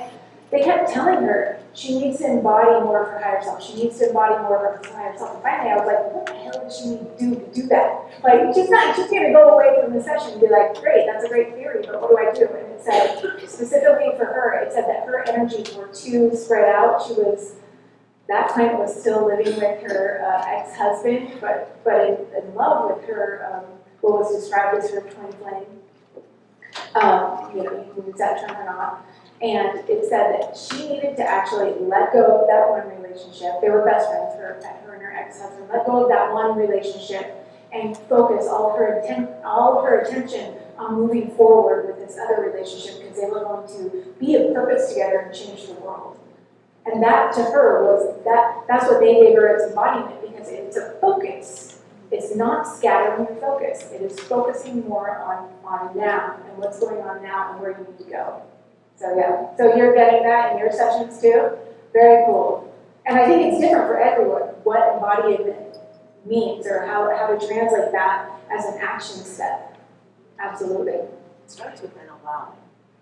they kept telling her she needs to embody more of her higher self, she needs to embody more of her higher self, and finally I was like, what the hell does she need to do that? Like, she's gonna go away from the session and be like, great, that's a great theory, but what do I do? And it said, specifically for her, it said that her energies were too spread out. That client was still living with her ex-husband, but in love with her, what was described as her twin flame. You can use that term or not. And it said that she needed to actually let go of that one relationship. They were best friends, her and her ex-husband. Let go of that one relationship and focus all of her attention on moving forward with this other relationship, because they were going to be of purpose together and change the world. And that to her that's what they gave her as embodiment, because it's a focus. It's not scattering your focus. It is focusing more on now and what's going on now and where you need to go. So yeah, so you're getting that in your sessions too? Very cool. And I think it's different for everyone, what embodiment means or how to translate that as an action step. Absolutely. It starts with an allowing.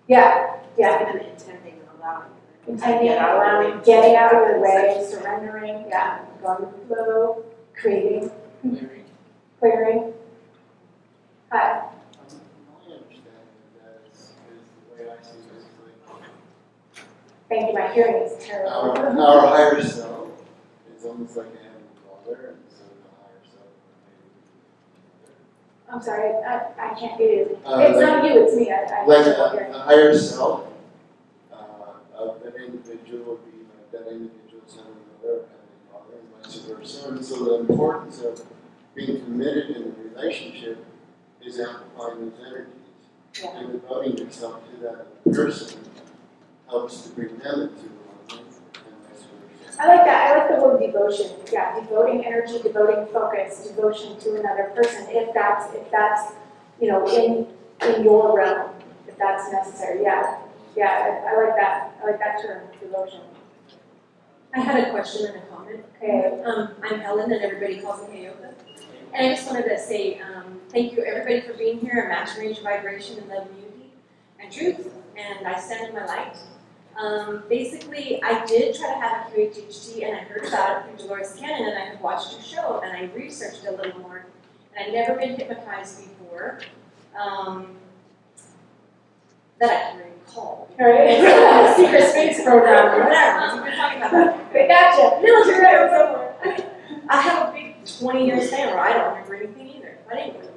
Yeah, yeah. Even intending and allowing. Intending, allowing, getting out of your way, surrendering, yeah, going with the flow, creating, clearing. Hi. My understanding of that is the way I see it is like Thank you, my hearing is terrible. our higher self is almost like a heavenly father, and so the higher self maybe I'm sorry, I can't hear you. mother. It's not you, it's me. I Like can't hear. the higher self of an individual would be like that individual's heavenly mother, heavenly father, and vice versa. And so the importance of being committed in a relationship is amplifying those energies. Yeah. And devoting yourself to that person helps to bring them into alignment and vice versa. I like that. I like the word devotion. Yeah, devoting energy, devoting focus, devotion to another person. If that's in your realm, if that's necessary. Yeah, yeah. I like that. I like that term, devotion. I had a question and a comment. Okay. I'm Helen, and everybody calls me Hayoka. And I just wanted to say thank you, everybody, for being here. Match, range, vibration, and love, unity, and truth. And I stand in my light. Basically, I did try to have a QHHT, and I heard about it through Dolores Cannon, and I had watched her show, and I researched a little more. And I'd never been hypnotized before. That I can recall. Right. Secret space program or whatever. We've been talking about that. They gotcha. Military record somewhere. I have a big 20-year span where I don't remember anything either. But anyway,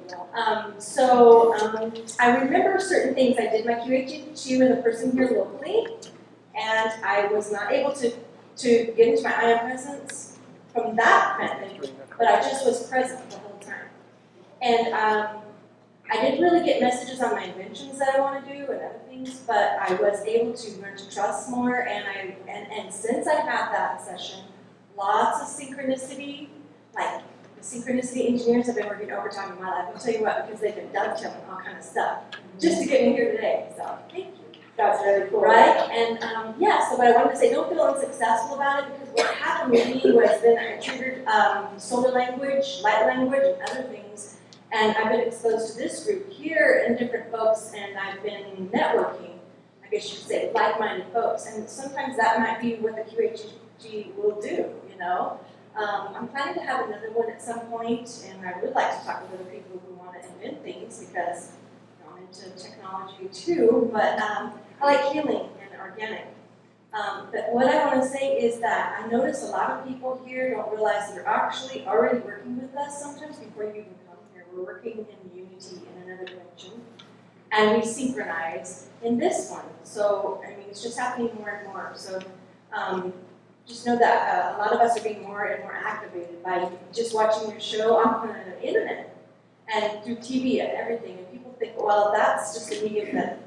I remember certain things. I did my QHHT with a person here locally, and I was not able to get into my I am presence from that method, but I just was present the whole time. And I didn't really get messages on my inventions that I want to do and other things, but I was able to learn to trust more, and since I had that session, lots of synchronicity, like the synchronicity engineers have been working overtime in my life. I'll tell you what, because they've been dovetailing all kind of stuff just to get me here today. So thank you. That's really cool. Right? And so what I wanted to say, don't feel unsuccessful about it, because what happened with me was then I triggered solar language, light language, and other things. And I've been exposed to this group here and different folks, and I've been networking, I guess you could say, like-minded folks. And sometimes that might be what the QHG will do, you know. I'm planning to have another one at some point, and I would like to talk with other people who want to invent things, because I'm into technology too, but I like healing and organic. But what I want to say is that I notice a lot of people here don't realize they're actually already working with us sometimes before you even come here. We're working in unity in another dimension, and we synchronize in this one. So, I mean, it's just happening more and more. So, just know that a lot of us are being more and more activated by just watching your show on the internet and through TV and everything. And people think, well, that's just a medium that,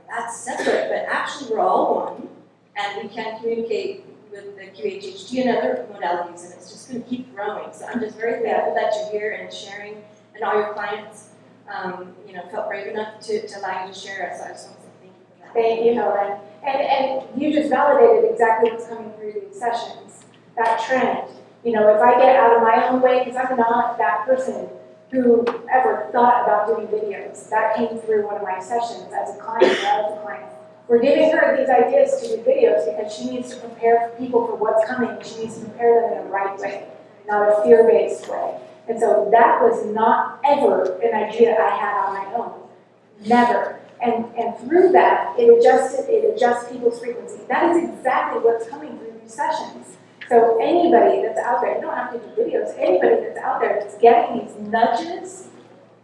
that's separate, but actually we're all one, and we can communicate with the QHHT and other modalities, and it's just going to keep growing. So I'm just very thankful that you're here and sharing, and all your clients, felt brave enough to allow you to share it. So I just want to say thank you for that. Thank you, Helen. And you just validated exactly what's coming through these sessions, that trend. You know, if I get out of my own way, because I'm not that person who ever thought about doing videos. That came through one of my sessions as a client, We're giving her these ideas to do videos because she needs to prepare people for what's coming. She needs to prepare them in the right way, not a fear-based way. And so that was not ever an idea I had on my own. Never. And through that, it adjusts people's frequency. That is exactly what's coming through these sessions. So anybody that's out there, you don't have to do videos, anybody that's out there that's getting these nudges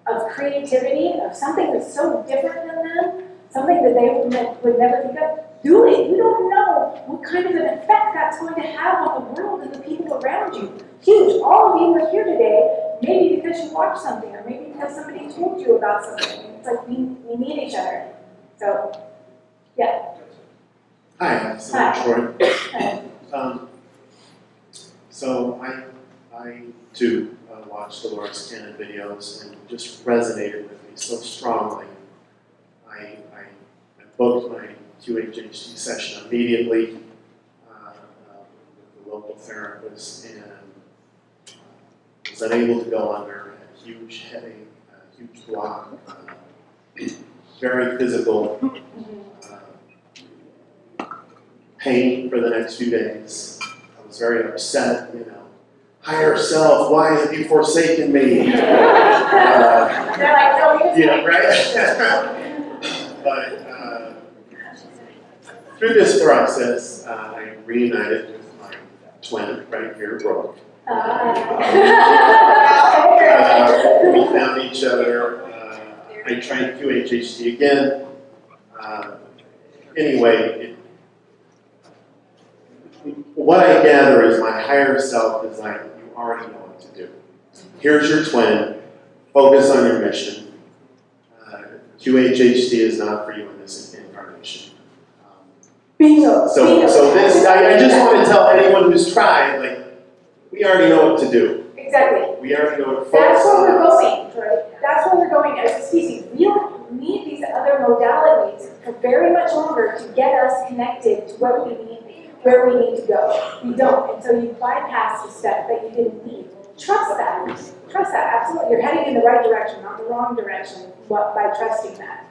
of creativity, of something that's so different than them, something that they would never think of, do it. You don't know what kind of an effect that's going to have on the world and the people around you. Huge. All of you are here today, maybe because you watched something, or maybe because somebody told you about something. It's like we need each other. So, yeah. Hi, this is Hi. Troy. Hi. So I too watched Dolores Cannon videos and just resonated with me so strongly. I booked my QHHT session immediately with the local therapist and was unable to go under a huge headache, a huge block, very physical pain for the next few days. I was very upset, you know. Higher self, why have you forsaken me? They're like, no, you Yeah, right? But through this process, I reunited with my twin right here, Brooke. We found each other. I tried QHHT again. Anyway, what I gather is my higher self is like, you already know what to do. Here's your twin. Focus on your mission. QHHT is not for you in this incarnation. Bingo. So this, I just want to tell anyone who's tried, like, we already know what to do. Exactly. We already know what to That's focus where we're on. going, right? That's where we're going as a species. We don't need these other modalities for very much longer to get us connected to what we need, where we need to go. We don't. And so you bypass the step that you didn't need. Trust that. Trust that. Absolutely. You're heading in the right direction, not the wrong direction, by trusting that.